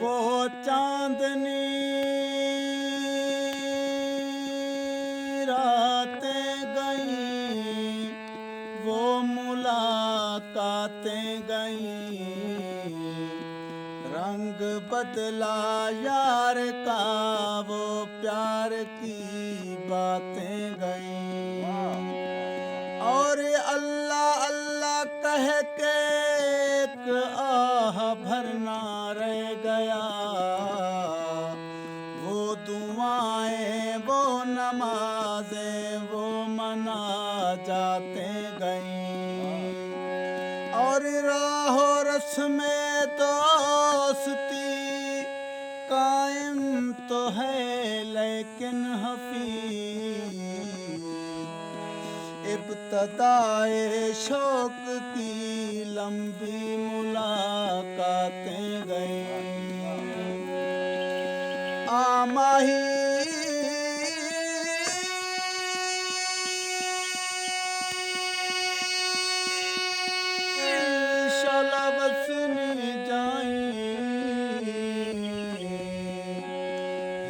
वो चांदनी रातें गईं, वो मुलाकातें गईं, रंग बदला यार का, वो प्यार की बातें गईं। और अल्लाह अल्लाह कह के एक आह भरना रह गया, वो दुआएं वो नमाजें वो मना जाते गईं। और राहो रस्में दोस्ती कायम तो है लेकिन हफीज, इब्तदाए शौक की लंबी मुलाकातें गईं। आमाही शलवसनी जाईं,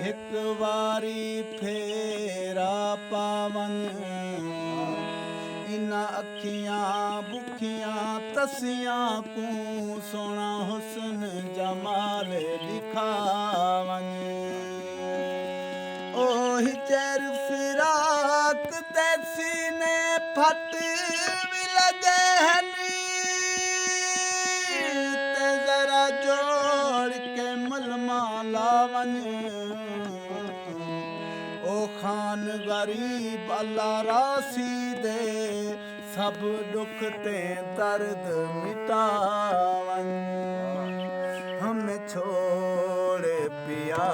हिक वारी फेरा पावन, इना अखियां बुखियां तसियां को सोना हुस्न जमाल दिखावन। ओ हिजर फिराक ते सीने फट भी लगे हनी, ते जरा जोड़ के मलमा लावन। ओ खान गरीब अल्लाह रासी दे, सब दुख ते दर्द मिटावन। हम छोड़े पिया